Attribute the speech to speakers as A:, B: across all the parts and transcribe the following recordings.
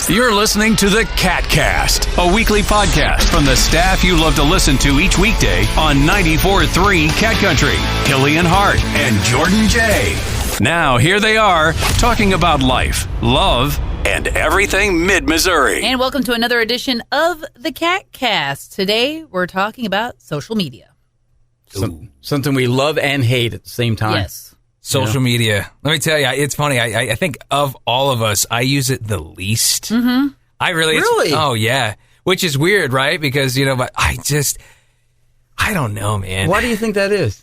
A: You're listening to the KATcast, a weekly podcast from the staff you love to listen to each weekday on 94.3 Cat Country. Killian Hart and Jordan J. Now, here they are, talking about life, love, and everything mid-Missouri.
B: And welcome to another edition of the KATcast. Today, we're talking about social media.
C: Something we love and hate at the same time.
B: Yes.
D: Social media. Let me tell you, it's funny. I think of all of us, I use it the least.
B: Mm-hmm.
D: I really? Oh, yeah. Which is weird, right? Because, but I don't know, man.
C: Why do you think that is?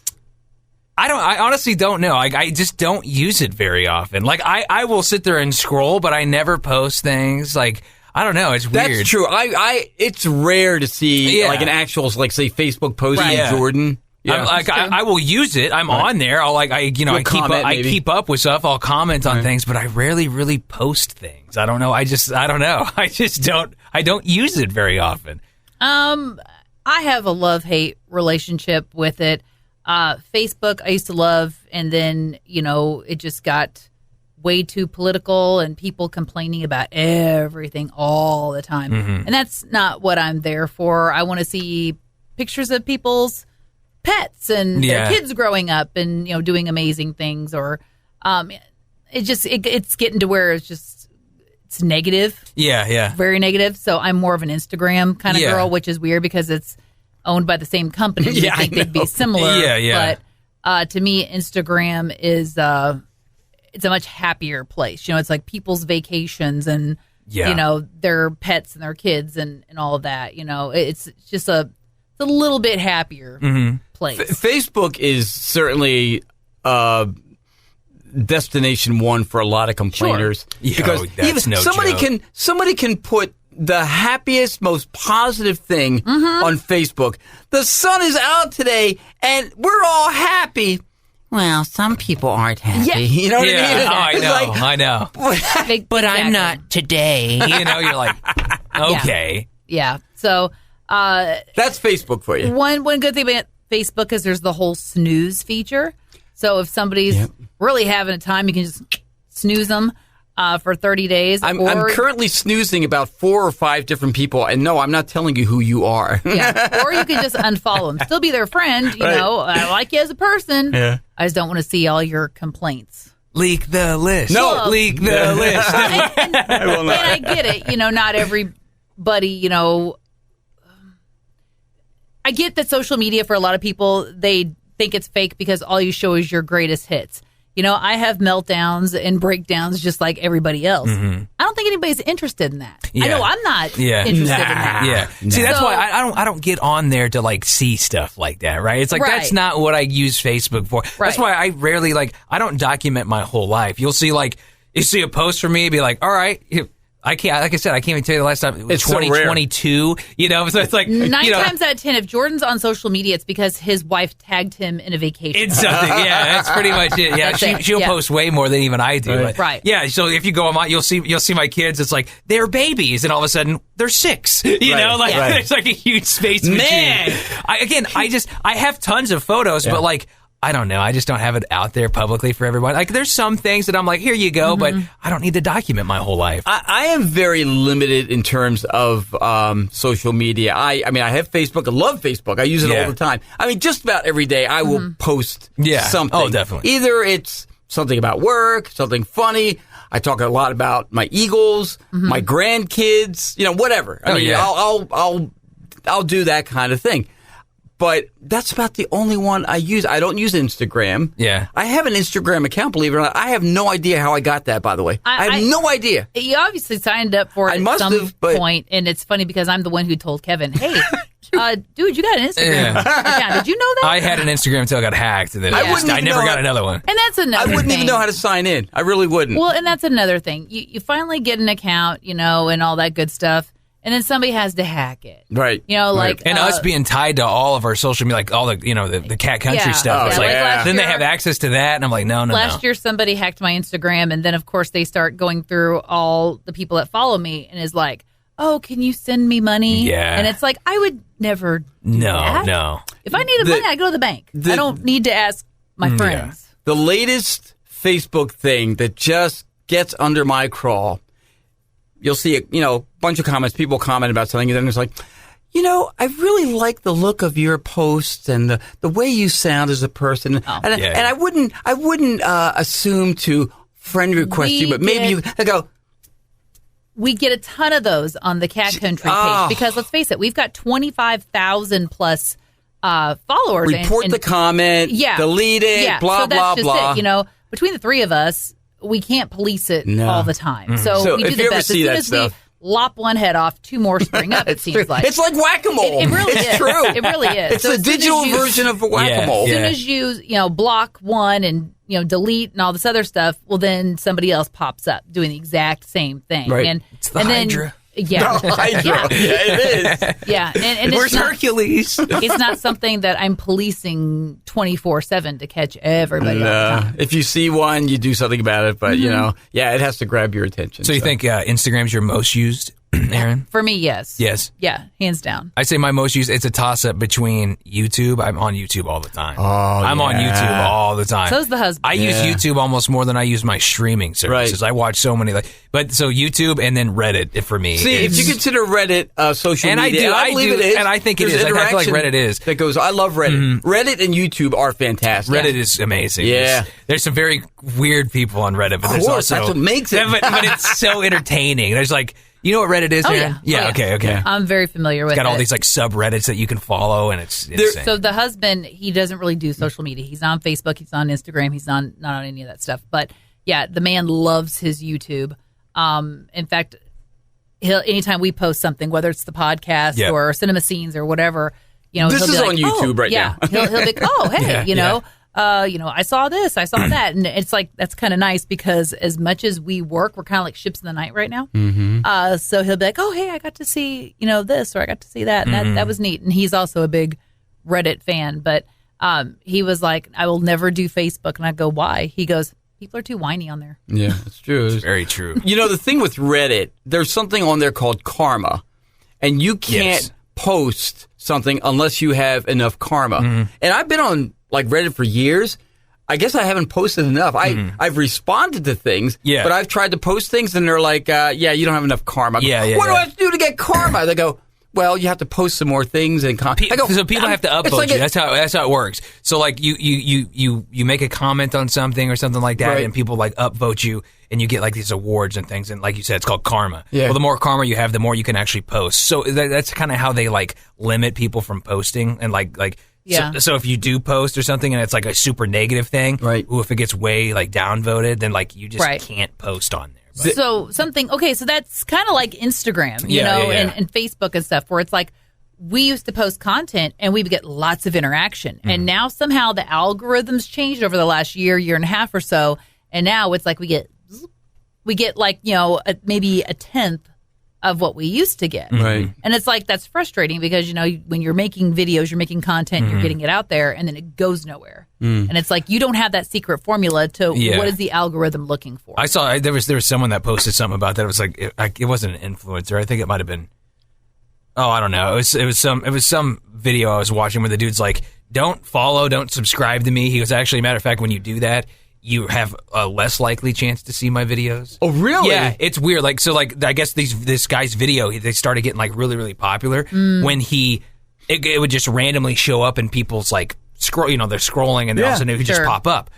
D: I honestly don't know. I just don't use it very often. Like, I will sit there and scroll, but I never post things. Like, I don't know. It's weird.
C: That's true. It's rare to see like an actual, like, say, Facebook post of Jordan. Yeah.
D: I will use it. I'm on there. I keep up with stuff. I'll comment on things, but I rarely really post things. I don't know. I don't know. I don't use it very often.
B: I have a love-hate relationship with it. Facebook I used to love, and then, it just got way too political and people complaining about everything all the time. Mm-hmm. And that's not what I'm there for. I want to see pictures of people's pets and their kids growing up and doing amazing things, or it's getting to where it's negative, very negative. So I'm more of an Instagram kind of girl, which is weird because it's owned by the same company. You think they'd be similar, but to me Instagram is it's a much happier place. It's like people's vacations and their pets and their kids and all of that. It's just a little bit happier place.
C: Facebook is certainly destination one for a lot of complainers.
D: Sure.
C: Because even somebody can put the happiest, most positive thing on Facebook. The sun is out today and we're all happy. Well, some people aren't happy.
B: Yeah.
C: You know what I mean?
D: I know.
C: But I'm not today.
D: You're like, okay.
B: Yeah. So
C: that's Facebook for you.
B: One good thing about Facebook is there's the whole snooze feature. So if somebody's really having a time, you can just snooze them for 30 days.
C: I'm currently snoozing about 4 or 5 different people, and no, I'm not telling you who you are.
B: Or you can just unfollow them. Still be their friend, I like you as a person. Yeah. I just don't want to see all your complaints.
D: Leak the list.
C: No.
D: Leak the list.
C: I will not.
B: And I get it. Not everybody, I get that social media, for a lot of people, they think it's fake because all you show is your greatest hits. I have meltdowns and breakdowns just like everybody else. Mm-hmm. I don't think anybody's interested in that. I know I'm not interested in that.
D: Yeah. See, that's why I don't get on there to like see stuff like that, right? It's like that's not what I use Facebook for. Right. That's why I rarely I don't document my whole life. You'll see you see a post from me, be like, all right. I can't, like I said, I can't even tell you the last time. It was 2022, so it's like
B: 9 times out of 10, if Jordan's on social media, it's because his wife tagged him in a vacation.
D: It's something, that's pretty much it. Yeah, she'll post way more than even I do.
B: Right.
D: Yeah, so if you go on, you'll see my kids. It's like they're babies, and all of a sudden they're 6. There's like a huge space between.
C: Man,
D: I have tons of photos, but I don't know. I just don't have it out there publicly for everyone. Like, there's some things that I'm like, here you go, but I don't need to document my whole life.
C: I am very limited in terms of social media. I mean, I have Facebook. I love Facebook. I use it all the time. I mean, just about every day I will post something.
D: Oh, definitely.
C: Either it's something about work, something funny. I talk a lot about my Eagles, my grandkids, whatever. I mean, I'll do that kind of thing. But that's about the only one I use. I don't use Instagram.
D: Yeah.
C: I have an Instagram account, believe it or not. I have no idea how I got that, by the way. I have no idea.
B: You obviously signed up for it at some point, and it's funny because I'm the one who told Kevin, hey, dude, you got an Instagram account. Did you know that?
D: I had an Instagram until I got hacked, and then I never got another one.
B: And that's another thing.
C: I wouldn't even know how to sign in. I really wouldn't.
B: Well, and that's another thing. You finally get an account, and all that good stuff. And then somebody has to hack it.
C: Right.
D: And us being tied to all of our social media, like all the, the Cat Country stuff. It's then they have access to that. And I'm like, no.
B: Last year, somebody hacked my Instagram. And then, of course, they start going through all the people that follow me and is like, oh, can you send me money?
D: Yeah.
B: And it's like, I would never do that.
D: No.
B: If I needed money, I go to the bank. I don't need to ask my friends.
C: Yeah. The latest Facebook thing that just gets under my craw you'll see a bunch of comments. People comment about something, and then it's like, I really like the look of your posts and the way you sound as a person. And I wouldn't assume to friend request you, but maybe I go.
B: We get a ton of those on the Cat Country page because let's face it, we've got 25,000 plus followers.
C: Report the comment, delete it, blah,
B: so that's
C: blah,
B: just
C: blah.
B: It. Between the three of us, we can't police it all the time. So we do the best. As soon as we lop one head off, two more spring up, it seems like.
C: It's like whack-a-mole.
B: It really
C: is.
B: It's true. It really is.
C: It's the digital version of whack-a-mole.
B: As soon as you block one and delete and all this other stuff, well, then somebody else pops up doing the exact same thing.
C: Right.
B: And,
D: it's the Hydra.
B: Then, yeah.
C: Yeah, it is.
B: Yeah. And
D: where's Hercules?
B: It's not something that I'm policing 24/7 to catch everybody all the time.
C: If you see one, you do something about it. But, it has to grab your attention.
D: So you think Instagram's your most used, Aaron?
B: For me, yes.
D: Yes.
B: Yeah, hands down.
D: I say my most used, it's a toss-up between YouTube. I'm on YouTube all the time. I'm on YouTube all the time.
B: So's the husband.
D: I use YouTube almost more than I use my streaming services. Right. I watch so many. So YouTube and then Reddit for me.
C: See, if you consider Reddit social media,
D: and
C: I believe it is.
D: And I think it is. I feel like Reddit is.
C: That goes, I love Reddit. Reddit and YouTube are fantastic.
D: Reddit is amazing.
C: Yeah.
D: There's some very weird people on Reddit. But
C: of
D: there's
C: course,
D: also,
C: that's what makes it.
D: But it's so entertaining. There's you know what Reddit is, Aaron?
B: Yeah.
D: Okay.
B: I'm very familiar with it.
D: It's got all these subreddits that you can follow, and it's insane.
B: So the husband, he doesn't really do social media. He's on Facebook, he's on Instagram, he's not on any of that stuff. But yeah, the man loves his YouTube. In fact, anytime we post something, whether it's the podcast or cinema scenes or whatever,
C: this is on YouTube right now.
B: He'll be like, oh, hey, I saw this, I saw that. And it's that's kind of nice because as much as we work, we're kind of like ships in the night right now. Mm-hmm. So he'll be like, oh, hey, I got to see, this, or I got to see that. And that was neat. And he's also a big Reddit fan. But he was like, I will never do Facebook. And I go, why? He goes, people are too whiny on there.
C: Yeah, it's true.
D: It's very true.
C: The thing with Reddit, there's something on there called karma. And you can't post something unless you have enough karma. Mm-hmm. And I've been on Reddit for years. I guess I haven't posted enough. I've responded to things, but I've tried to post things and they're like, you don't have enough karma. What do I have to do to get karma? They go, well, you have to post some more things and so
D: people have to upvote you. That's how it works. So you make a comment on something or something like that, right, and people upvote you, and you get these awards and things. And like you said, it's called karma. Yeah. Well, the more karma you have, the more you can actually post. So that's kind of how they limit people from posting and
B: Yeah.
D: So if you do post or something and it's a super negative thing,
C: right?
D: Ooh, if it gets way downvoted, then you just can't post on there.
B: So so that's kind of like Instagram, and Facebook and stuff, where it's we used to post content and we would get lots of interaction, and now somehow the algorithms changed over the last year and a half or so, and now it's we get maybe a tenth of what we used to get.
C: Right.
B: And it's that's frustrating because, when you're making videos, you're making content, you're getting it out there, and then it goes nowhere. And it's you don't have that secret formula to what is the algorithm looking for.
D: I saw there was someone that posted something about that. It was it wasn't an influencer. I think it might have been, I don't know. It was some video I was watching where the dude's don't follow, don't subscribe to me. He was actually, matter of fact, when you do that, you have a less likely chance to see my videos.
C: Oh, really?
D: Yeah, it's weird. I guess this guy's video, they started getting really, really popular when it would just randomly show up in people's scroll. They're scrolling and all of a sudden it would just pop up.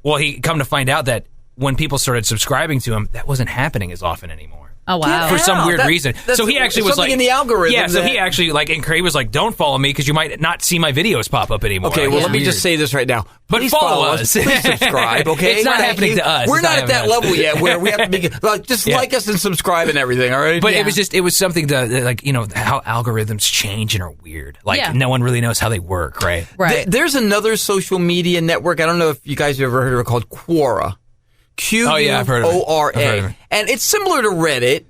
D: Well, he come to find out that when people started subscribing to him, that wasn't happening as often anymore.
B: Oh, wow.
D: For some weird reason. So he actually was
C: something in the algorithm.
D: Yeah, so he actually, and Craig was don't follow me because you might not see my videos pop up anymore.
C: Okay, well, let me just say this right now.
D: But
C: please
D: follow us.
C: Please subscribe, okay?
D: It's not happening to us.
C: We're not at that level yet where we have to be, just like us and subscribe and everything, all right?
D: But it was something to, how algorithms change and are weird. No one really knows how they work, right?
B: Right.
C: There's another social media network, I don't know if you guys have ever heard of it, called Quora.
D: Oh, yeah, I've heard of it.
C: Quora. And it's similar to Reddit.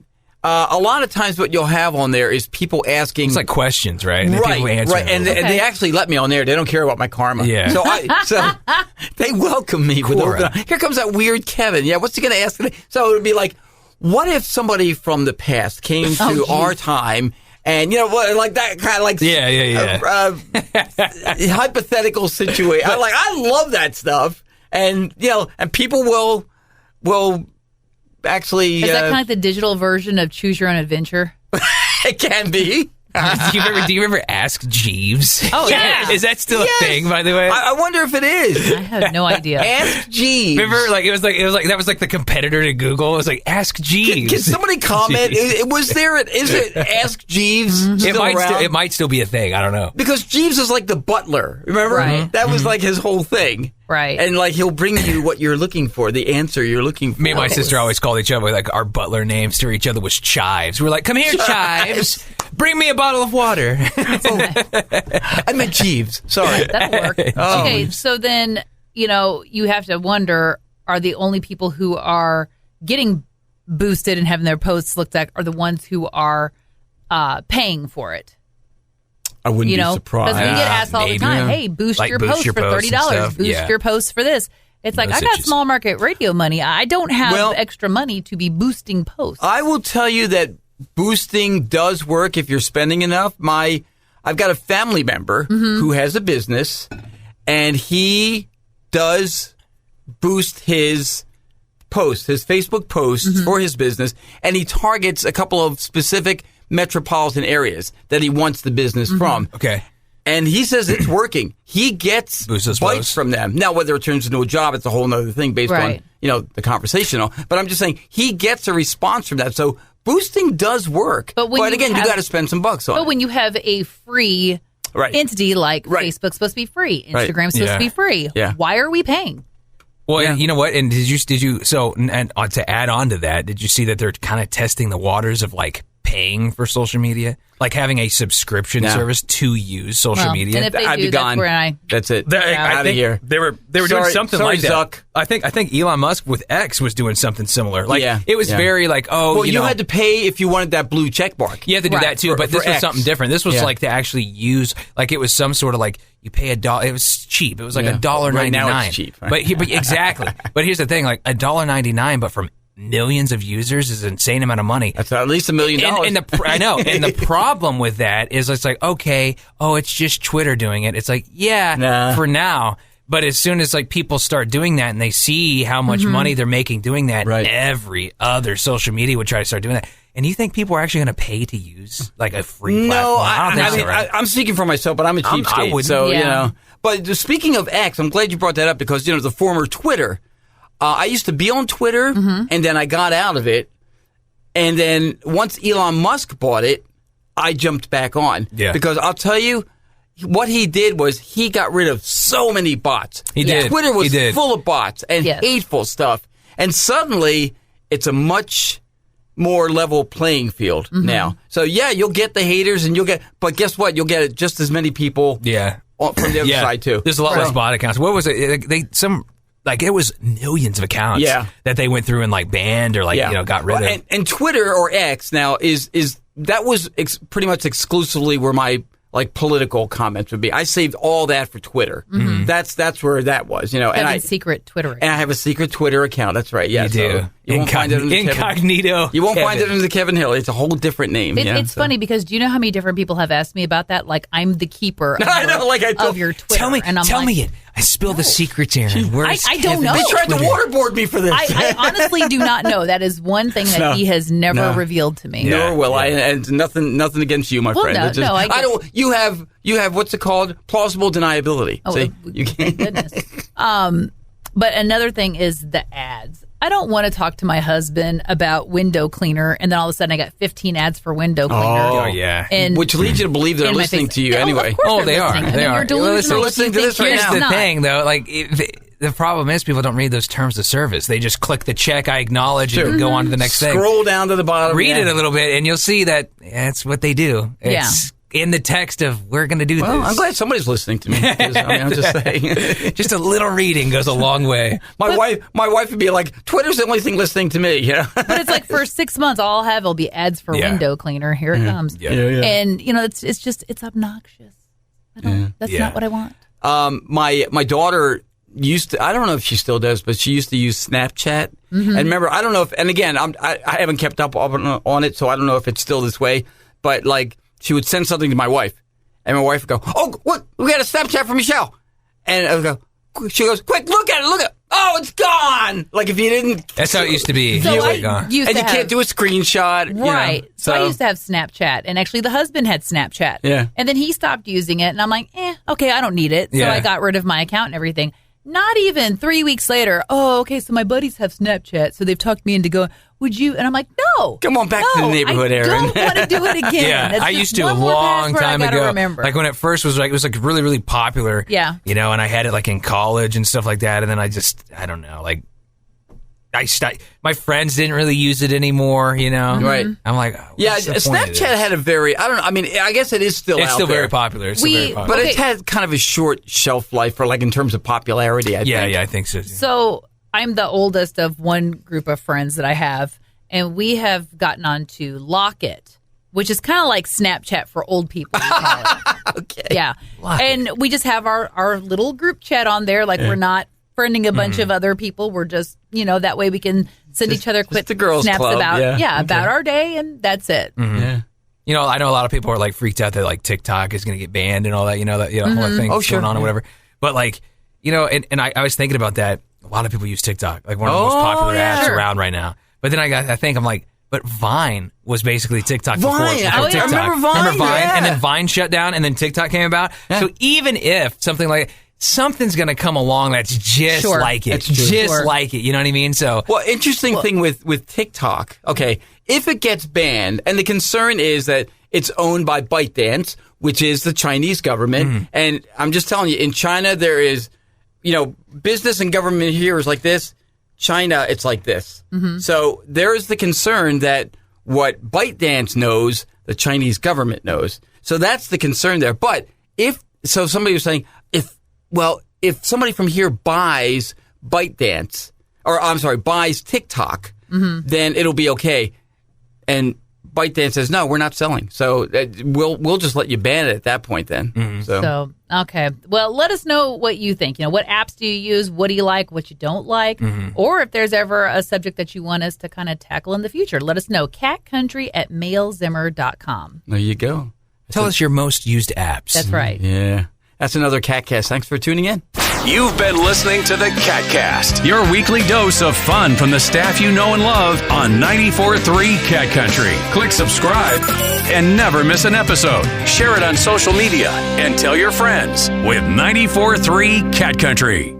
C: A lot of times what you'll have on there is people asking...
D: It's questions, right? And
C: right,
D: people
C: right. And they actually let me on there. They don't care about my karma.
D: Yeah.
C: So they welcome me. Here comes that weird Kevin. Yeah, what's he going to ask today? So it would be what if somebody from the past came to our time and, that kind of hypothetical situation. I love that stuff. And, and people will actually...
B: Is that kind of like the digital version of Choose Your Own Adventure?
C: It can be.
D: Do you remember Ask Jeeves?
B: Oh, yeah.
D: Is that still a thing, by the way?
C: I wonder if it is.
B: I have no idea.
C: Ask Jeeves.
D: Remember, like, it was like that was like the competitor to Google. It was like Ask Jeeves.
C: Can somebody comment? Is it Ask Jeeves still around?
D: It might still be a thing. I don't know.
C: Because Jeeves is like the butler. Remember?
B: Right.
C: That was like his whole thing.
B: Right.
C: And like he'll bring you what you're looking for, the answer you're looking for.
D: Me and my sister always called each other, like, our butler names to each other was Chives. We're like, come here, Chives. Bring me a bottle of water.
C: I meant Jeeves. Sorry.
B: That'll work. Okay, so then, you have to wonder, are the only people who are getting boosted and having their posts looked at are the ones who are paying for it?
C: I wouldn't be surprised.
B: Because we get asked all the time, hey, boost your post for $30. Boost your post for this. It's like, I got small market radio money. I don't have extra money to be boosting posts.
C: I will tell you that boosting does work if you're spending enough. I've got a family member who has a business, and he does boost his posts, his Facebook posts for his business, and he targets a couple of specific metropolitan areas that he wants the business from.
D: Okay.
C: And he says it's working. He gets bites from them. Now, whether it turns into a job, it's a whole other thing based on, the conversational. But I'm just saying he gets a response from that. So boosting does work. But again, you got to spend some bucks on it.
B: But when you have a free entity like Facebook's supposed to be free, Instagram's supposed to be free, why are we paying?
D: Well, and you know what? And did you so and to add on to that, did you see that they're kind of testing the waters of like paying for social media, like having a subscription service to use social media?
B: And if they
C: I'd be gone.
B: That's
C: it.
D: Out of here. They were doing something like that.
C: Zuck.
D: I think Elon Musk with X was doing something similar. Like it was very like,
C: you had to pay if you wanted that blue check mark.
D: You had to do that too, but this was something different. This was like to actually use, like it was some sort of like you pay $1. It was cheap. It was like $1.99.
C: Right now it's cheap. Right?
D: But exactly. But here's the thing: like $1.99, but from millions of users is an insane amount of money.
C: That's at least $1 million.
D: I know. And the problem with that is it's like, okay, it's just Twitter doing it. It's like, for now. But as soon as like people start doing that and they see how much money they're making doing that, every other social media would try to start doing that. And you think people are actually going to pay to use like a free platform?
C: No, I mean, I'm speaking for myself, but I'm a cheapskate. But speaking of X, I'm glad you brought that up because, the former Twitter, I used to be on Twitter, and then I got out of it. And then once Elon Musk bought it, I jumped back on. Yeah. Because I'll tell you, what he did was he got rid of so many bots.
D: He did.
C: Twitter was full of bots and hateful stuff. And suddenly, it's a much more level playing field now. So, you'll get the haters, but guess what? You'll get just as many people from the other side, too.
D: There's a lot less bot accounts. What was it? It was millions of accounts that they went through and like banned or got rid of.
C: And Twitter or X now is that was pretty much exclusively where my like political comments would be. I saved all that for Twitter. That's where that was, And
B: I secret Twitter account.
C: And I have a secret Twitter account. That's right. Yeah,
D: you do.
C: You won't find it under
D: incognito.
C: You won't find it under Kevin Hill. It's a whole different name.
B: It's funny because do you know how many different people have asked me about that? Like I'm the keeper of your Twitter.
D: Tell me it. I spilled the secrets, Aaron.
B: I don't know.
C: They tried to waterboard me for this.
B: I honestly do not know. That is one thing that he has never revealed to me.
C: Nor will I. And nothing against you, my friend. I don't. You have what's it called? Plausible deniability.
B: Oh,
C: see, you can't.
B: Goodness. But another thing is the ads. I don't want to talk to my husband about window cleaner, and then all of a sudden I got 15 ads for window cleaner.
D: Oh, yeah.
B: And
C: which leads you to believe they're listening to you anyway.
D: They are. They are.
B: You're delusional.
C: They're listening to this right now.
D: Here's the thing, though. Like, the problem is people don't read those terms of service. They just click the check, I acknowledge, and go on to the next thing.
C: Scroll down to the bottom.
D: Read it a little bit, and you'll see that that's what they do. It's in the text of we're going to do this.
C: I'm glad somebody's listening to me. I'm just saying.
D: Just a little reading goes a long way.
C: My wife would be like, Twitter's the only thing listening to me.
B: But it's like for 6 months, all I'll have will be ads for window cleaner. Here it comes. And it's obnoxious. That's not what I want.
C: My daughter used to, I don't know if she still does, but she used to use Snapchat. And remember, I don't know if, and again, I haven't kept up on it, so I don't know if it's still this way, but like, she would send something to my wife, and my wife would go, "Oh, what? We got a Snapchat from Michelle," and I would go. She goes, "Quick, look at it! Look at it! oh, it's gone. Like if you didn't.
D: That's how it used to be.
B: So
D: and
B: you
C: can't do a screenshot.
B: Right. So I used to have Snapchat, and actually the husband had Snapchat.
C: Yeah.
B: And then he stopped using it, and I'm like, okay, I don't need it. So I got rid of my account and everything. Not even 3 weeks later, okay, so my buddies have Snapchat, so they've talked me into going, would you? And I'm like, no.
C: Come on back to the neighborhood, Aaron.
B: I don't want to do it again.
D: Yeah, I used to a long time ago. Like when it first was like, it was like really, really popular.
B: Yeah.
D: You know, and I had it like in college and stuff like that. And then I don't know, like, my friends didn't really use it anymore, you know?
C: Right.
D: I'm like,
C: Snapchat had a very, I don't know, I mean, I guess it is still
D: It's
C: out
D: still
C: there.
D: very popular.
C: But it's had kind of a short shelf life for like in terms of popularity, I think.
D: Yeah, I think so.
B: So I'm the oldest of one group of friends that I have, and we have gotten onto Lock It, which is kind of like Snapchat for old people. We call it.
C: Okay.
B: Yeah. And we just have our little group chat on there. Like we're not friending a bunch of other people. We're just, that way we can send each other quick snaps
C: club.
B: about about our day, and that's it.
C: Yeah.
D: You know, I know a lot of people are like freaked out that like TikTok is going to get banned and all that, all that thing going on or whatever. But like, and I was thinking about that. A lot of people use TikTok, like one of the most popular apps around right now. But then I think I'm like, but Vine was basically TikTok before TikTok.
C: I remember Vine.
D: And then Vine shut down, and then TikTok came about. Yeah. So even if something's going to come along that's just like it, like it. You know what I mean? So,
C: interesting thing with TikTok. Okay, if it gets banned, and the concern is that it's owned by ByteDance, which is the Chinese government, and I'm just telling you, in China there is, business and government here is like this. China, it's like this. So there is the concern that what ByteDance knows, the Chinese government knows. So that's the concern there. But somebody was saying, if somebody from here buys ByteDance, buys TikTok, then it'll be okay. And ByteDance says, no, we're not selling. So we'll just let you ban it at that point then.
B: So, okay. Well, let us know what you think. What apps do you use? What do you like? What you don't like? Or if there's ever a subject that you want us to kind of tackle in the future, let us know. catcountry@mailzimmer.com.
C: There you go.
D: Tell us your most used apps.
B: That's right.
C: Yeah. That's another KATcast. Thanks for tuning in.
A: You've been listening to the KATcast, your weekly dose of fun from the staff you know and love on 94.3 Cat Country. Click subscribe and never miss an episode. Share it on social media and tell your friends with 94.3 Cat Country.